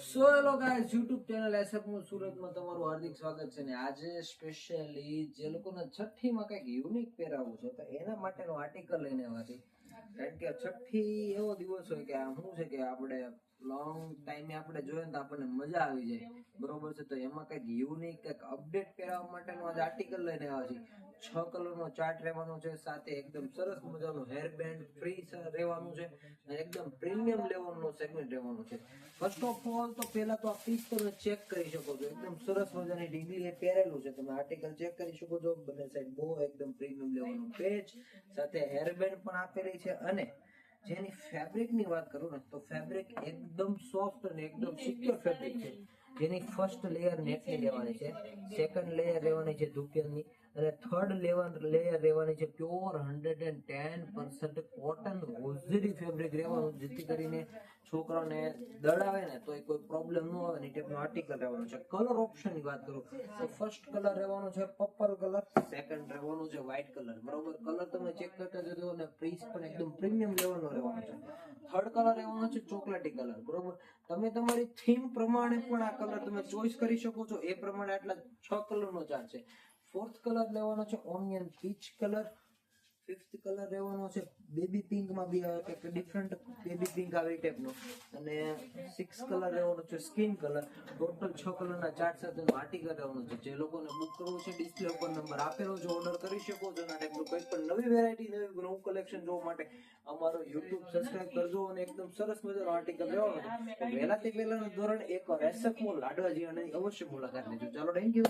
So hello guys YouTube channel SF નું સુરતમાં તમારું હાર્દિક સ્વાગત છે ને આજે સ્પેશિયલી જે લોકોને છઠ્ઠીમાં કંઈક યુનિક પહેરાવવું છે તો એના માટેનો આર્ટિકલ લઈને આવ્યા છે. કારણ કે છઠ્ઠી એવો દિવસ હોય કે શું છે કે આપણે લોંગ ટાઈમે આપણે જોઈએ તો આપણને મજા આવી જાય, બરોબર છે. તો એમાં કંઈક યુનિક કંઈક અપડેટ પહેરાવવા માટેનો આજે આર્ટિકલ લઈને આવ્યા છે. 6 કલરનો ચાર્ટ રહેવાનો છે, સાથે એકદમ સરસ મજાનું હેર બેન્ડ ફ્રી રહેવાનું છે અને એકદમ પ્રીમિયમ લેવલનો સેગમેન્ટ રહેવાનો છે. ફર્સ્ટ ઓફ ઓલ તો પહેલા તો આ પીસ તમે ચેક કરી શકો છો, એકદમ સરસ મજાની ડિગ્રી એ પહેરેલું છે. તમે આર્ટિકલ ચેક કરી શકો છો. બંને સાઈડ બહુ એકદમ પ્રીમિયમ લેવલનું પેચ સાથે હેર બેન્ડ પણ આપેલી છે. અને જેની ફેબ્રિક ની વાત કરું ને તો ફેબ્રિક એકદમ સોફ્ટ અને એકદમ સિક્યોર ફેબ્રિક છે. જેની ફર્સ્ટ લેયર નેટની રહેવાની છે, સેકન્ડ લેયર રહેવાની છે ધુપિયાની, અને થર્ડ લેયર રહેવાની છે પ્યોર 110% કોટન હોઝરી ફેબ્રિક રહેવાનું, જેથી કરીને છોકરાઓને દડાવે ને તો કોઈ પ્રોબ્લેમ ન આવે ને ટાઈપનું આર્ટિકલ રહેવાનું છે. કલર ઓપ્શન ની વાત કરું તો ફર્સ્ટ કલર રહેવાનો છે પર્પલ કલર, સેકન્ડ રહેવાનું છે વ્હાઇટ કલર, બરોબર. કલર તમે ચેક કરતા જજો અને પ્રાઇસ પણ એકદમ પ્રીમિયમ લેવલનો રહેવાનો છે. થર્ડ કલર રહેવાનો છે ચોકલેટી કલર, બરોબર. તમે તમારી થીમ પ્રમાણે પણ આ કલર તમે ચોઈસ કરી શકો છો. એ પ્રમાણે આટલા 6 કલરનો ચાર્ટ છે. ફોર્થ કલર લેવાનો છે onion peach colour. Fifth colour રહેવાનો છે બેબી પિંક માં બી એક ડિફરન્ટ બેબી પિંક આવી ટાઈપનો, અને સિક્સ કલર રહેવાનો છે સ્કિન કલર. ટોટલ 6 કલરના ચાર્ટ સાથેનો આર્ટિકલ રહેવાનો છે. જે લોકોને બુક કરવું છે ડિસ્પ્લે ઉપર નંબર આપેલો છે, ઓર્ડર કરી શકો છો. અને ટાઈપનું કંઈ પણ નવી વેરાયટી નવું કલેક્શન જોવા માટે અમારો યુટ્યુબ સબસ્ક્રાઇબ કરજો. અને એકદમ સરસ મજાનો આર્ટિકલ રહેવાનો છે. વહેલાથી વહેલાનું ધોરણ એક એસએફ મોલ લાડવાજી અને અવશ્ય મુલાકાત લેજો. ચાલો, થેન્ક યુ.